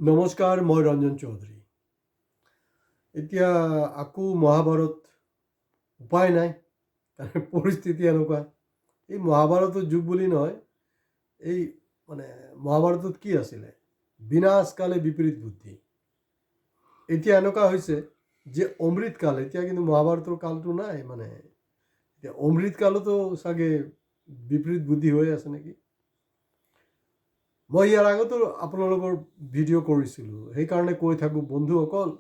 নমস্কাৰ, মই ৰঞ্জন চৌধুৰী। এতিয়া আকৌ মহাভাৰত উপায় নাই, কাৰণ পৰিস্থিতি এনেকুৱা। এই মহাভাৰতৰ যুগ বুলি নহয়, এই মানে মহাভাৰতত কি আছিলে, বিনাশকালে বিপৰীত বুদ্ধি। এতিয়া এনেকুৱা হৈছে যে অমৃতকাল, এতিয়া কিন্তু মহাভাৰতৰ কালটো নাই। মানে এতিয়া অমৃতকালতো চাগে বিপৰীত বুদ্ধি হৈ আছে নেকি। মই ইয়াৰ আগতো আপোনালোকৰ ভিডিঅ' কৰিছিলোঁ, সেইকাৰণে কৈ থাকোঁ বন্ধুসকল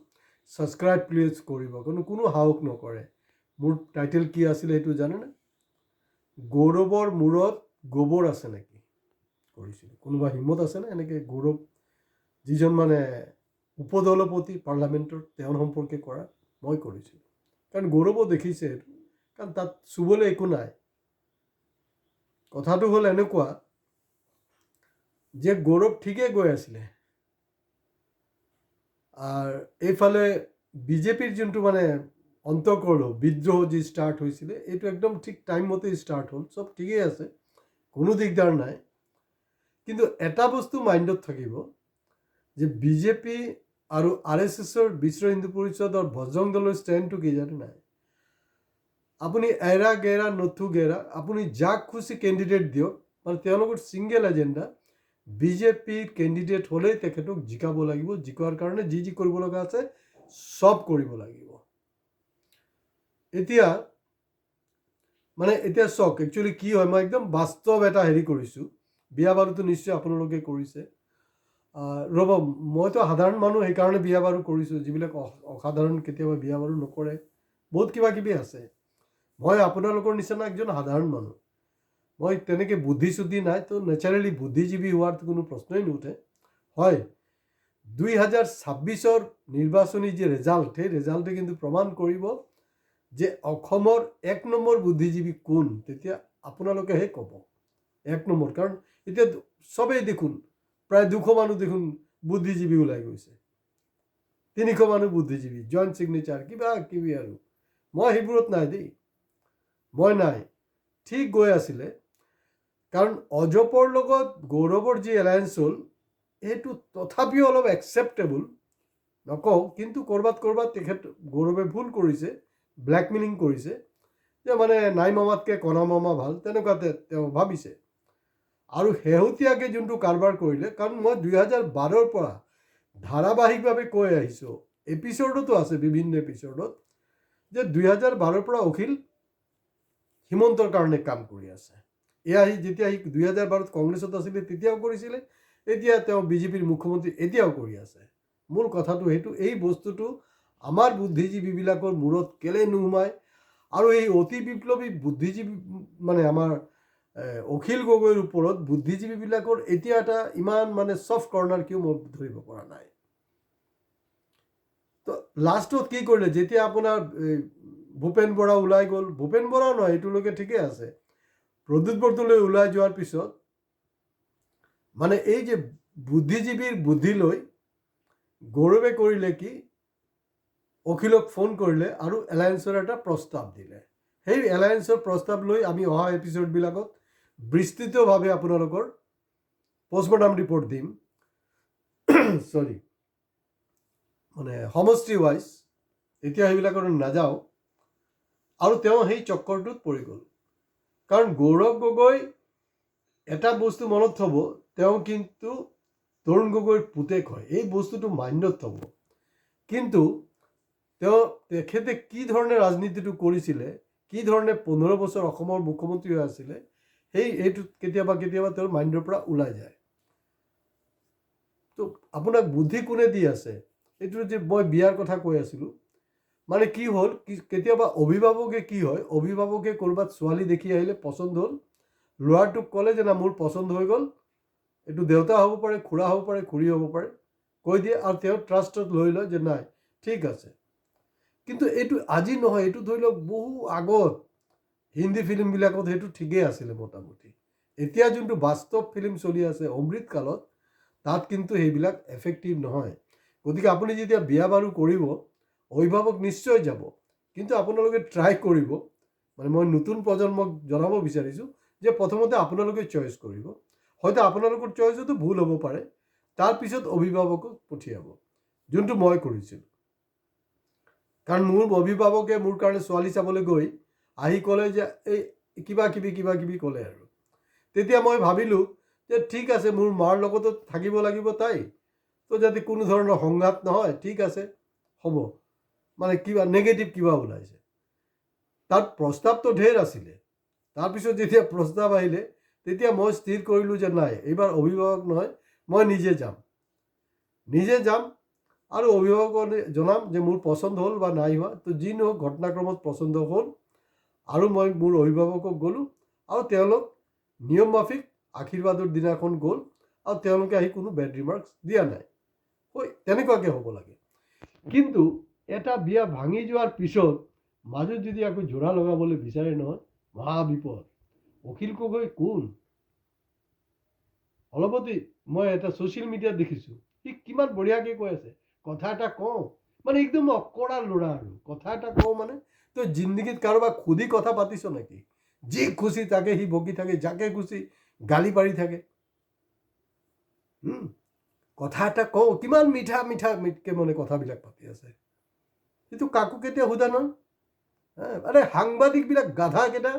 ছাবস্ক্ৰাইব প্লিজ কৰিব, কোনো সাহস নকৰে। মোৰ টাইটেল কি আছিলে সেইটো জানেনে? গৌৰৱৰ মূৰত গোবৰ আছে নেকি কৰিছিলোঁ। কোনোবা হিম্মত আছেনে এনেকৈ গৌৰৱ, যিজন মানে উপদলপতি পাৰ্লামেণ্টৰ, তেওঁৰ সম্পৰ্কে কৰা? মই কৰিছিলোঁ, কাৰণ গৌৰৱো দেখিছে সেইটো, কাৰণ তাত চুবলৈ একো নাই। কথাটো হ'ল এনেকুৱা যে গৌৰৱ ঠিকেই গৈ আছিলে, আৰ এইফালে বিজেপিৰ যোনটো মানে অন্তকৰণ বিদ্ৰোহ যি ষ্টাৰ্ট হৈছিলে, এইটো একদম ঠিক টাইম মতে ষ্টাৰ্ট হ'ল, চব ঠিকেই আছে, কোনো দিগদাৰ নাই। কিন্তু এটা বস্তু মাইণ্ডত থাকিব যে বিজেপি আৰু RSSৰ বিশ্ব হিন্দু পৰিষদৰ বজৰং দলৰ ষ্টেণ্ডটো কি জানে নাই? আপুনি এৰা গেৰা নথু গেৰা, আপুনি যাক খুচি কেণ্ডিডেট দিয়ক, মানে তেওঁলোকৰ ছিংগল এজেণ্ডা বিজেপিৰ কেণ্ডিডেট হ'লেই তেখেতক জিকাব লাগিব, জিকোৱাৰ কাৰণে যি কৰিব লগা আছে চব কৰিব লাগিব। এতিয়া চাওক, একচুৱেলি কি হয়, মই একদম বাস্তৱ এটা হেৰি কৰিছোঁ। বিয়া বাৰুতো নিশ্চয় আপোনালোকে কৰিছে। ৰ'ব, মইতো সাধাৰণ মানুহ, সেইকাৰণে বিয়া বাৰু কৰিছোঁ। যিবিলাক অসাধাৰণ কেতিয়াবা বিয়া বাৰু নকৰে, বহুত কিবা কিবি আছে। মই আপোনালোকৰ নিচিনা একজন সাধাৰণ মানুহ, মই তেনেকৈ বুদ্ধি চুদ্ধি নাই, তো নেচাৰেলি বুদ্ধিজীৱী হোৱাৰ কোনো প্ৰশ্নই নুঠে। হয়, 2026 নিৰ্বাচনী যে ৰেজাল্ট, সেই ৰেজাল্টে কিন্তু প্ৰমাণ কৰিব যে অসমৰ 1 নম্বৰ বুদ্ধিজীৱী কোন। তেতিয়া আপোনালোকেহে ক'ব 1 নম্বৰ, কাৰণ এতিয়া চবেই দেখোন প্ৰায় 200 মানুহ দেখোন বুদ্ধিজীৱী ওলাই গৈছে, 300 মানুহ বুদ্ধিজীৱী, জইণ্ট ছিগনেচাৰ কিবা কিবি। আৰু মই সেইবোৰত নাই দেই, মই নাই। ঠিক গৈ আছিলে, কাৰণ অজপৰ লগত গৌৰৱৰ যি এলায়েন্স হ'ল, সেইটো তথাপিও অলপ একচেপ্টেবল নকওঁ, কিন্তু ক'ৰবাত তেখেত গৌৰৱে ভুল কৰিছে, ব্লেকমেইলিং কৰিছে, যে মানে নাই মামাতকৈ কণা মামা ভাল, তেনেকুৱাতে তেওঁ ভাবিছে। আৰু শেহতীয়াকৈ যোনটো কাৰবাৰ কৰিলে, কাৰণ মই 2012ৰ পৰা ধাৰাবাহিকভাৱে কৈ আহিছোঁ, এপিছ'ডতো আছে, বিভিন্ন এপিছ'ডত, যে 2012ৰ পৰা অখিল হিমন্তৰ কাৰণে কাম কৰি আছে। এয়া যেতিয়া 2012ত কংগ্ৰেছত আছিলে তেতিয়াও কৰিছিলে, এতিয়া তেওঁ বিজেপিৰ মুখ্যমন্ত্ৰী এতিয়াও কৰি আছে। মূল কথাটো সেইটো, এই বস্তুটো আমাৰ বুদ্ধিজীৱীবিলাকৰ মূৰত কেলে নোসোমায়। আৰু এই অতি বিপ্লৱী বুদ্ধিজীৱী মানে আমাৰ অখিল গগৈৰ ওপৰত বুদ্ধিজীৱীবিলাকৰ এতিয়া এটা ইমান মানে ছফ্ট কৰ্ণাৰ কিয় মই ধৰিব পৰা নাই। তো লাষ্টত কি কৰিলে, যেতিয়া আপোনাৰ ভূপেন বৰা ওলাই গ'ল, ভূপেন বৰাও নহয়, এইটোলৈকে ঠিকে আছে, প্ৰদ্যুৎ বৰদলৈ ওলাই যোৱাৰ পিছত মানে এই যে বুদ্ধিজীৱীৰ বুদ্ধি লৈ গৌৰৱে কৰিলে কি, অখিলক ফোন কৰিলে আৰু এলায়েন্সৰ এটা প্ৰস্তাৱ দিলে। সেই এলায়েন্সৰ প্ৰস্তাৱ লৈ আমি অহা এপিছ'ডবিলাকত বিস্তৃতভাৱে আপোনালোকৰ পষ্টমৰ্টম ৰিপৰ্ট দিম। চৰি, মানে সমষ্টি ৱাইজ, এতিয়া সেইবিলাকৰ নাযাওঁ। আৰু তেওঁ সেই চক্কৰটোত পৰি গ'ল, কাৰণ গৌৰৱ গগৈ এটা বস্তু মনত থ'ব, তেওঁ কিন্তু তৰুণ গগৈৰ পুতেক হয়, এই বস্তুটো মাইণ্ডত থ'ব। কিন্তু তেখেতে কি ধৰণে ৰাজনীতিটো কৰিছিলে, কি ধৰণে 15 বছৰ অসমৰ মুখ্যমন্ত্ৰী হৈ আছিলে, এইটো কেতিয়াবা তেওঁৰ মাইণ্ডৰ পৰা ওলাই যায়। তো আপোনাক বুদ্ধি কোনে দি আছে? এইটো যে মই বিয়াৰ কথা কৈ আছিলোঁ, মানে কি হ'ল, কেতিয়াবা অভিভাৱকে কি হয়, অভিভাৱকে ক'ৰবাত ছোৱালী দেখি আহিলে, পচন্দ হ'ল, ল'ৰাটোক ক'লে যে না মোৰ পচন্দ হৈ গ'ল, এইটো দেউতা হ'ব পাৰে, খুৰা হ'ব পাৰে, খুৰী হ'ব পাৰে, কৈ দিয়ে, আৰু তেওঁ ট্ৰাষ্টত লৈ লয় যে নাই ঠিক আছে। কিন্তু এইটো আজি নহয়, এইটো ধৰি লওক বহু আগত হিন্দী ফিল্মবিলাকত সেইটো ঠিকেই আছিলে মোটামুটি। এতিয়া যোনটো বাস্তৱ ফিল্ম চলি আছে অমৃতকালত, তাত কিন্তু সেইবিলাক এফেক্টিভ নহয়। গতিকে আপুনি যেতিয়া বিয়া বাৰু কৰিব, অভিভাৱক নিশ্চয় যাব, কিন্তু আপোনালোকে ট্ৰাই কৰিব, মানে মই নতুন প্ৰজন্মক জনাব বিচাৰিছোঁ যে প্ৰথমতে আপোনালোকে চইচ কৰিব। হয়তো আপোনালোকৰ চইচতো ভুল হ'ব পাৰে, তাৰপিছত অভিভাৱকক পঠিয়াব, যোনটো মই কৰিছিলোঁ। কাৰণ মোৰ অভিভাৱকে মোৰ কাৰণে ছোৱালী চাবলৈ গৈ আহি ক'লে যে এই কিবা কিবি ক'লে আৰু। তেতিয়া মই ভাবিলোঁ যে ঠিক আছে, মোৰ মাৰ লগতো থাকিব লাগিব তাই, তো যাতে কোনো ধৰণৰ সংঘাত নহয়, ঠিক আছে হ'ব, মানে কিবা নেগেটিভ কিবা ওলাইছে। তাত প্ৰস্তাৱটো ঢেৰ আছিলে। তাৰপিছত যেতিয়া প্ৰস্তাৱ আহিলে তেতিয়া মই স্থিৰ কৰিলোঁ যে নাই, এইবাৰ অভিভাৱক নহয়, মই নিজে যাম আৰু অভিভাৱকক জনাম যে মোৰ পচন্দ হ'ল বা নাই হোৱা। তো যি নহওক ঘটনাক্ৰমত পচন্দ হ'ল আৰু মই মোৰ অভিভাৱকক গ'লোঁ আৰু তেওঁলোক নিয়ম মাফিক আশীৰ্বাদৰ দিনাখন গ'ল আৰু তেওঁলোকে আহি কোনো বেড ৰিমাৰ্কছ দিয়া নাই। তেনেকুৱাকৈ হ'ব লাগে। কিন্তু এটা বিয়া ভাঙি যোৱাৰ পিছত মাজত যদি আকৌ জোৰা লগাবলৈ বিচাৰে নহয়, মহা বিপদ। অখিল গগৈ কোন? অলপতে মই এটা ছ'চিয়েল মিডিয়াত দেখিছোঁ, সি কিমান বঢ়িয়াকৈ কৈ আছে, কথা এটা কওঁ, মানে একদম অকৰা ল'ৰা আৰু। কথা এটা কওঁ মানে, তই জিন্দগীত কাৰোবাক সুধি কথা পাতিছ নেকি? যি খুচি তাকে সি বকি থাকে, যাকে খুচি গালি পাৰি থাকে। কথা এটা কওঁ, কিমান মিঠাকৈ মানে কথাবিলাক পাতি আছে। সেইটো কাকো কেতিয়া সোধা নহয়। আৰে সাংবাদিকবিলাক গাধাকেইটা,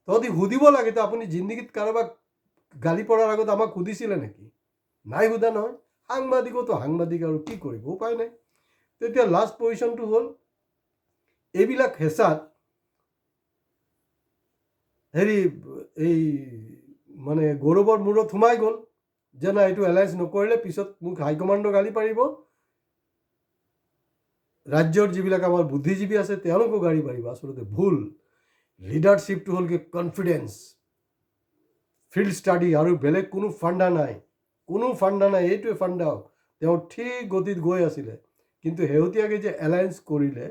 তহঁতি সুধিব লাগে তো, আপুনি জিন্দগীত কাৰোবাক গালি পৰাৰ আগত আমাক সুধিছিলে নেকি? নাই সোধা নহয়। সাংবাদিকতো সাংবাদিক আৰু কি কৰিব, উপায় নাই। তেতিয়া লাষ্ট পজিশ্যনটো হ'ল এইবিলাক হেঁচাত এই মানে গৌৰৱৰ মূৰত সোমাই গ'ল যে না, এইটো এলায়েন্স নকৰিলে পিছত মোক হাইকমাণ্ডৰ গালি পাৰিব, ৰাজ্যৰ যিবিলাক আমাৰ বুদ্ধিজীৱী আছে তেওঁলোকো গালি পাৰিব। আচলতে ভুল। লিডাৰশ্বিপটো হ'ল কি কনফিডেন্স, ফিল্ড ষ্টাডি, আৰু বেলেগ কোনো ফাণ্ডা নাই। এইটোৱে ফাণ্ডা। তেওঁ ঠিক গতিত গৈ আছিলে, কিন্তু শেহতীয়াকৈ যে এলায়েন্স কৰিলে,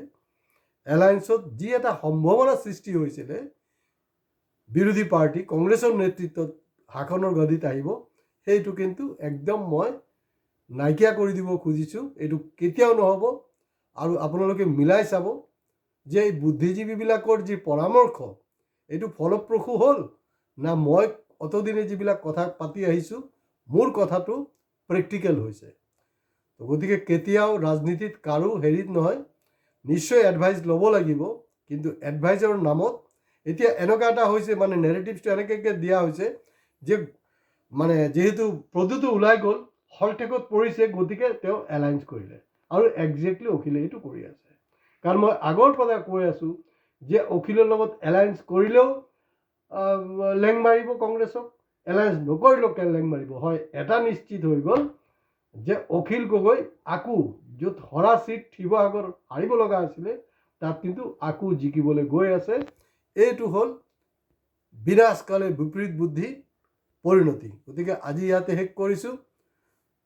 এলায়েন্সত যি এটা সম্ভাৱনা সৃষ্টি হৈছিলে, বিৰোধী পাৰ্টি কংগ্ৰেছৰ নেতৃত্বত শাসনৰ গদিত আহিব, সেইটো কিন্তু একদম মই নাইকিয়া কৰি দিব খুজিছোঁ। এইটো কেতিয়াও নহ'ব। আৰু আপোনালোকে মিলাই চাব যে এই বুদ্ধিজীৱীবিলাকৰ যি পৰামৰ্শ, এইটো ফলপ্ৰসূ হ'ল না মই অতদিনে যিবিলাক কথা পাতি আহিছোঁ, মোৰ কথাটো প্ৰেক্টিকেল হৈছে। গতিকে কেতিয়াও ৰাজনীতিত কাৰো হেৰিত নহয়, নিশ্চয় এডভাইচ ল'ব লাগিব, কিন্তু এডভাইচৰ নামত এতিয়া এনেকুৱা এটা হৈছে, মানে নেৰেটিভছটো এনেকৈ দিয়া হৈছে যে মানে যিহেতু প্ৰদূটো ওলাই গ'ল, হলটেকত পৰিছে, গতিকে তেওঁ এলায়েন্স কৰিলে। আৰু একজেক্টলি অখিলে এইটো কৰি আছে। কাৰণ মই আগৰ পৰা কৈ আছোঁ যে অখিলৰ লগত এলায়েন্স কৰিলেও লেং মাৰিব কংগ্ৰেছক, এলায়েন্স নকৰিলেও লেং মাৰিব। হয়, এটা নিশ্চিত হৈ গ'ল যে অখিল গগৈ আকৌ য'ত হৰা চিট শিৱসাগৰ হাৰিব লগা আছিলে, তাত কিন্তু আকৌ জিকিবলৈ গৈ আছে। এইটো হ'ল বিনাশকালে বিপৰীত বুদ্ধি পৰিণতি। গতিকে আজি ইয়াতে শেষ কৰিছোঁ।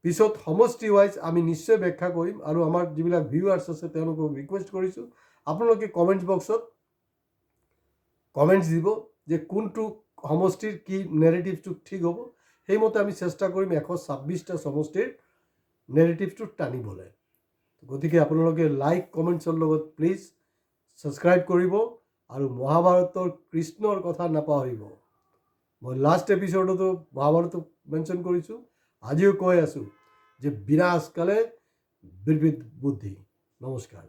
পিছত সমষ্টি ৱাইজ আমি নিশ্চয় ব্যাখ্যা কৰিম। আৰু আমাৰ যিবিলাক ভিউৱাৰ্ছ আছে তেওঁলোকক ৰিকুৱেষ্ট কৰিছোঁ, আপোনালোকে কমেণ্টছ বক্সত কমেণ্টছ দিব যে কোনটো সমষ্টিৰ কি নেৰেটিভটো ঠিক হ'ব। সেইমতে আমি চেষ্টা কৰিম 126টা সমষ্টিৰ নেৰেটিভটো টানিবলৈ। গতিকে আপোনালোকে লাইক কমেণ্টছৰ লগত প্লিজ ছাবস্ক্ৰাইব কৰিব আৰু মহাভাৰতৰ কৃষ্ণৰ কথা নাপাহৰিব। মই লাষ্ট এপিছ'ডতো মহাভাৰতক মেনশ্যন কৰিছোঁ, আজিও কৈ আছোঁ যে বিনাশকালে বিপৰীত বুদ্ধি। নমস্কাৰ।